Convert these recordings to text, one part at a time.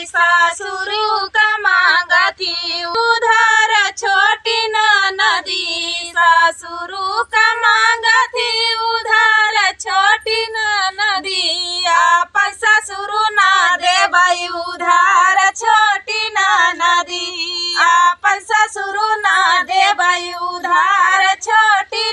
सासुरु का मांगती उधार छोटी नदी सासुरु का मांगती उधार छोटी नदी आपन ससुरु ना देबई उधार छोटी नदी आपन ससुरु ना देबई उधार छोटी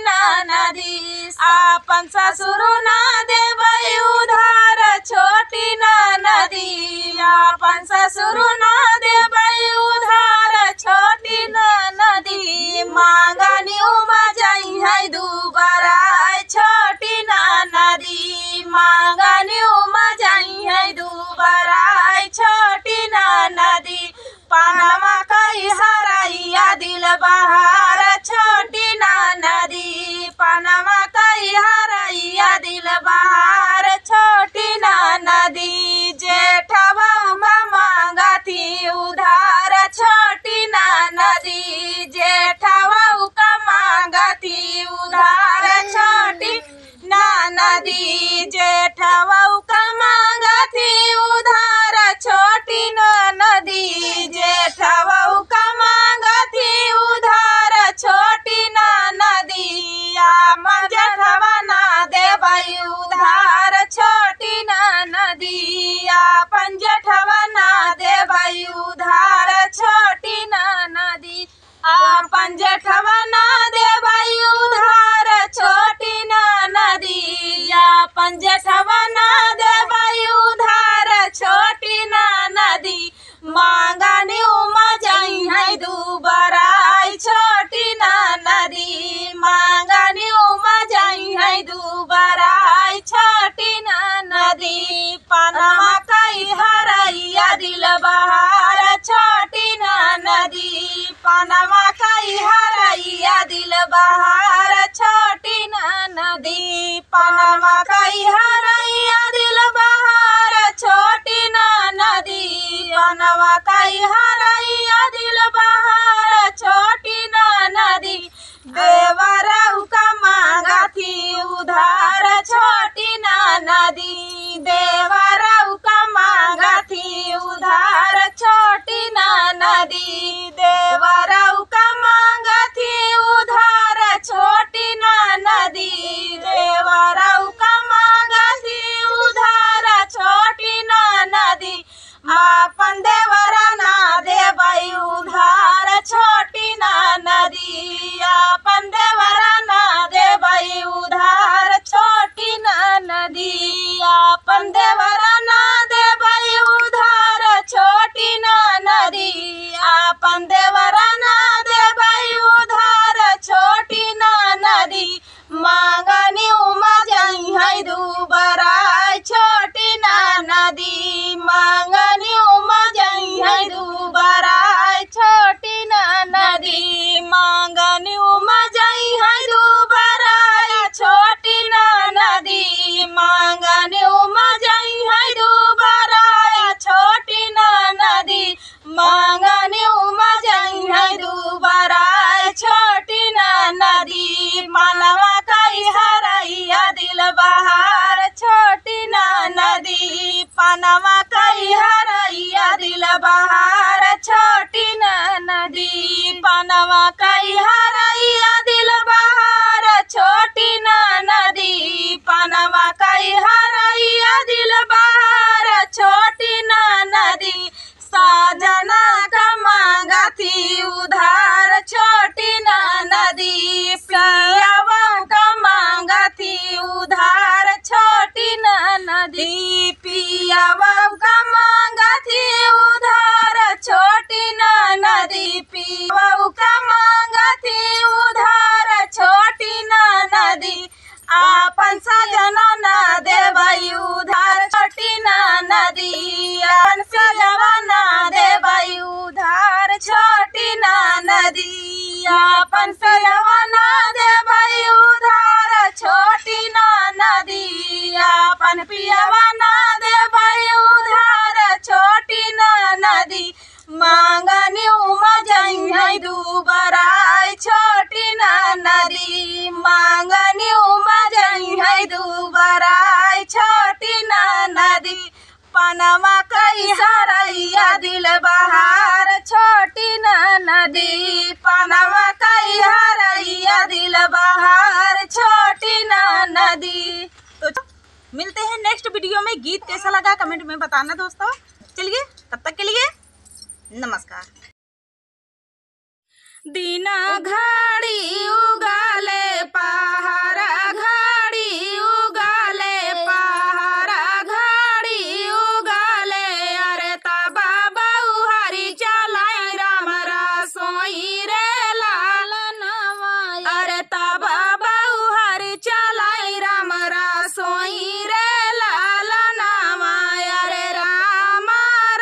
नदी आपन ससुरु ना देबई उधार छोटी नदी आपन ससुरु ना देबई उधार छोटी नदी मांगनी उमा जाई है दुबारा छोटी नदी मांगनी उमा जाई है दुबारा छोटी नदी पनमा कई हराइया दिल बहार छोटी नदी पनमा कई हराइया दिल बहार छोटी नदी जेठवा मांगती उधार छोटी नदी जेठवा का मांगती उधार छोटी नदी जेठवा का मांगती उधार छोटी नदी जेठवा का मांगती उधार छोटी नदी मन जेठवा ना देबई उधार छोटी नदी आपन जेठवा ना देबई उधार छोटी नदी आपन जेठवा ना देबई उधार छोटी नदी आपन जेठवा ना देबई उधार छोटी नदी मांगनी उमा जाई है दुबारा छोटी नदी मांगनी उमा जाई है दुबारा छोटी नदी पनमा कई हराइया दिल बहार छोटी नदी पनमा कई हराइया दिल बहार छोटी नदी पनमा कई हराइया दिल बहार छोटी नदी पनमा कई हराइया दिल बहार छोटी नदी देवरा का मांगती उधार छोटी नदी देवरा का मांगती उधार छोटी नदी देवरा का मांगती उधार छोटी नदी देवरा का मांगती उधार छोटी नदी आपन देवरा ना देबई उधार छोटी नदी आपन देवरा ना देबई उधार छोटी नदी आपन देवरा ना देबई उधार छोटी नदी आपन देवरा ना देबई उधार छोटी नदी मांगनी उमा जाई है दुबारा छोटी नदी मांगनी उमा जाई है दुबारा छोटी नदी मांगनी उमा जाई है दुबारा छोटी नदी मांगनी उमा जाई है दुबारा छोटी नदी मांगनी उमा जाई है दुबारा छोटी नदी मनवा कई हराइया दिल बहार छोटी नदी पनमा कई हराइया दिल बहार छोटी नदी पनमा कई हराइया दिल बहार छोटी नदी पनमा कई हराइया दिल बहार छोटी नदी साजना का मांगती उधार छोटी नदी पियावा का मांगती उधार छोटी नदी पियावा का मांगती उधार छोटी नदी पियावा का मांगती उधार छोटी नदी आपन सजना ना देबई उधार छोटी नदी आपन सजना ना देबई उधार छोटी नदी आपन सजना ना देबई उधार छोटी नदी आपन पियावा ना देबई उधार छोटी नदी मांगनी उमा जाई है दुबारा छोटी नदी मांगनी उमा जाई है दुबारा छोटी नदी पनवा कैसा रैया दिल बहार छोटी नदी पनवा कैसा रैया दिल बहार छोटी नदी। तो मिलते हैं नेक्स्ट वीडियो में। गीत कैसा लगा कमेंट में बताना दोस्तों। चलिए तब तक के लिए नमस्कार। दीना घाड़ी उगाले पहाड़ा घाड़ी उगाले पहाड़ा घाड़ी उगाले अरे तबा बहुहारी चलाई राम रसोई रे लालनवा अरे तबा बहुहारी चलाई राम रसोई रे लालनवा अरे राम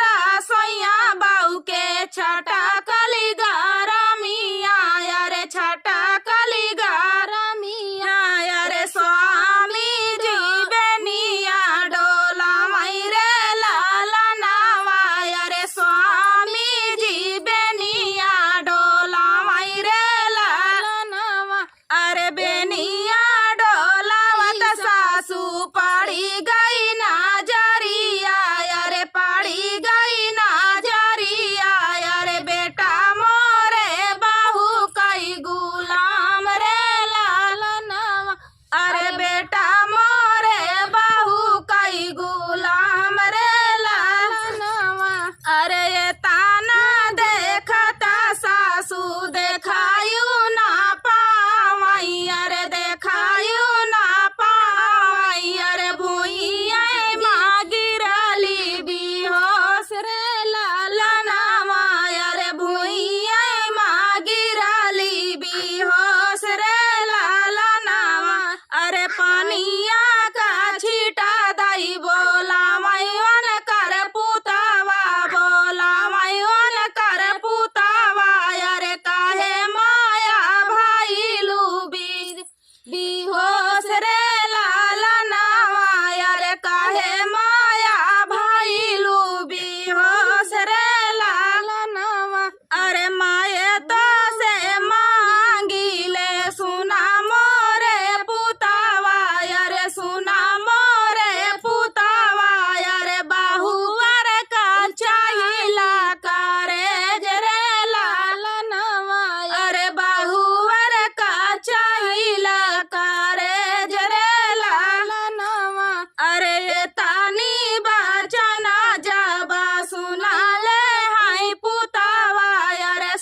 रसोइया बाऊ के छटा कली गारमिया अरे छटा कली गारमिया अरे स्वामी जी बेनिया डोला मैरे लालनवा अरे स्वामी जी बेनिया डोला मैरे लालनवा अरे बेनिया डोलावत सासू पड़ी गई नाजरिया अरे पड़ी गई नाजरिया अरे बेटा मोरे बाहू कई गुलाम रे लालनवा अरे बेटा मोरे बाहू कई गुलाम रे लालनवा अरे ये ताना देखता सासू देखायु ना पावई अरे देखायु ना पावई अरे भूइया माँ गिरली बिहोश रे लालनवा अरे भूइया माँ गिरली बिहोश रे लालनवा अरे पानिया का छीटा दई बोला मैन कर पुतावा बोला मैन कर पुतावा अरे काहे माया भाई लूबी बिहोश रे लालनवा अरे काहे माया भाई लूबी होश रे लालनवा अरे माये तो से मांगिले सुना मोरे पुतावा अरे सुना मोरे पुतावा अरे बाहुअर का चाहिला करे जरे लालनवा अरे बाहुअर का चाहिला करे जरे लालनवा अरे ये तानी बचना जब सुना ले हाय पुतावा अरे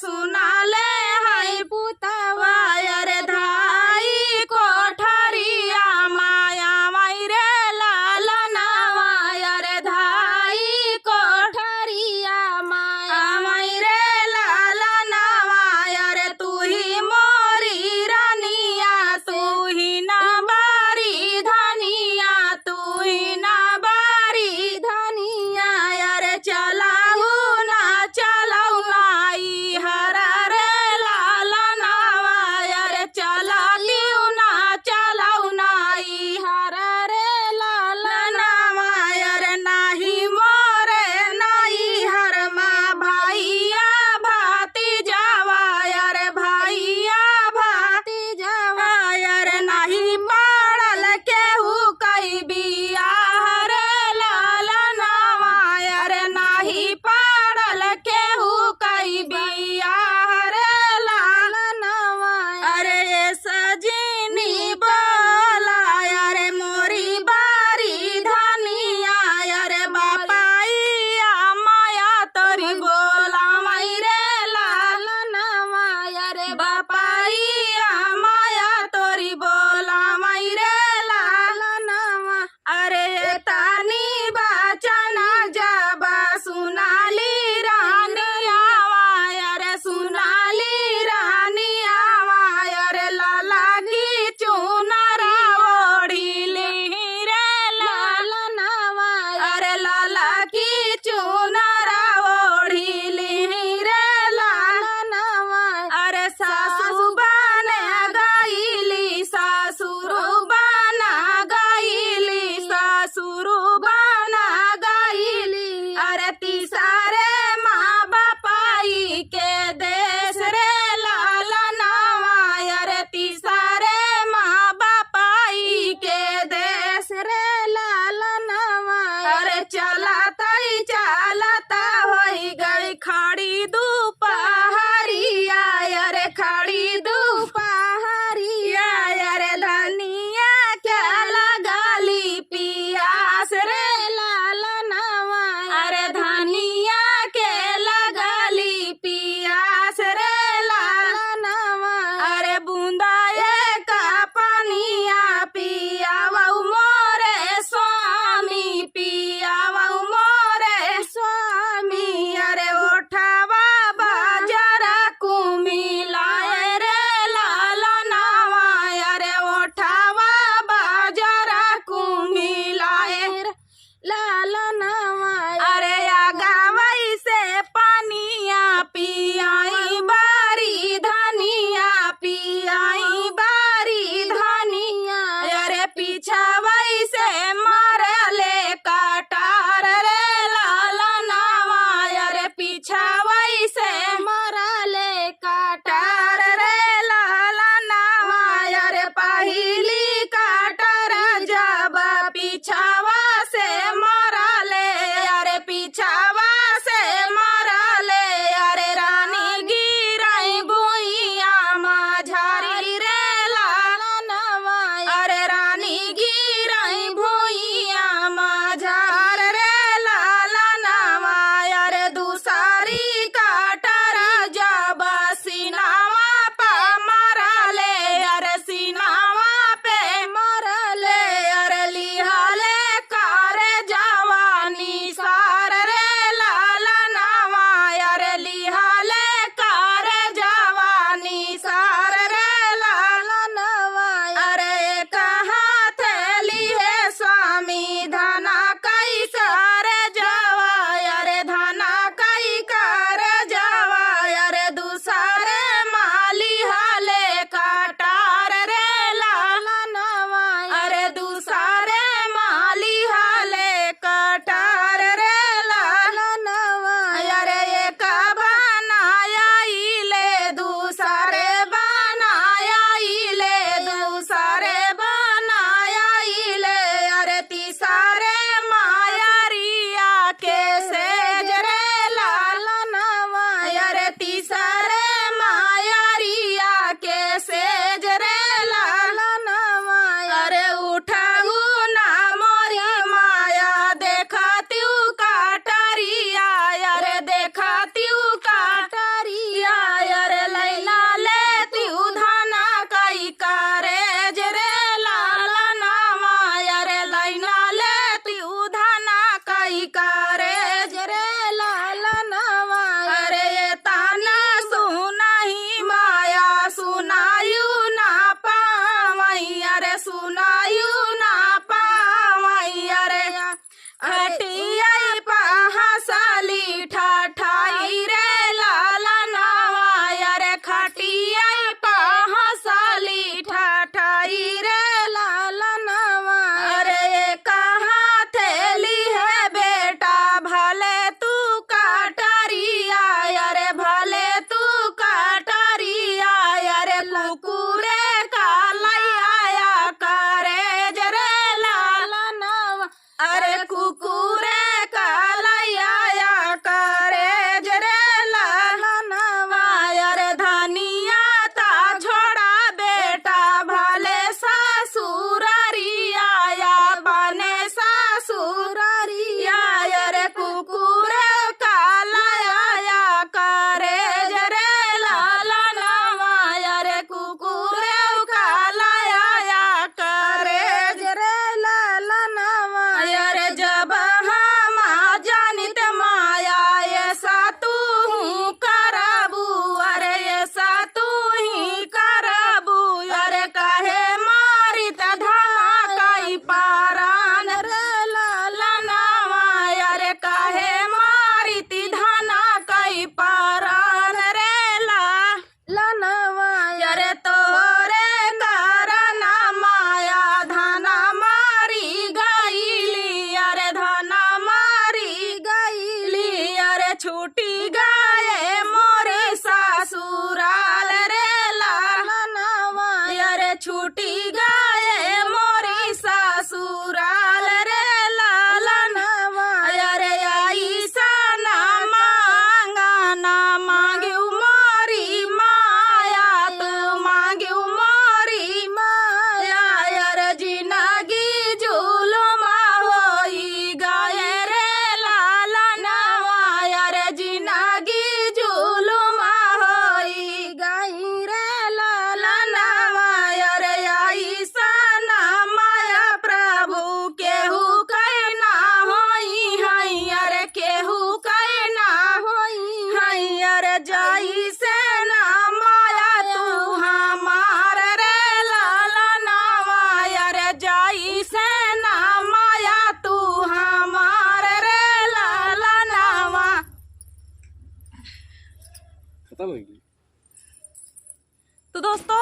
तो दोस्तों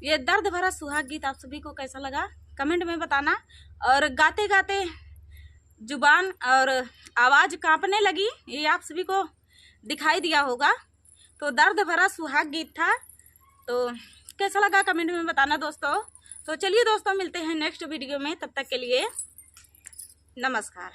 ये दर्द भरा सुहाग गीत आप सभी को कैसा लगा कमेंट में बताना। और गाते गाते जुबान और आवाज़ कांपने लगी, ये आप सभी को दिखाई दिया होगा। तो दर्द भरा सुहाग गीत था, तो कैसा लगा कमेंट में बताना दोस्तों। तो चलिए दोस्तों मिलते हैं नेक्स्ट वीडियो में, तब तक के लिए नमस्कार।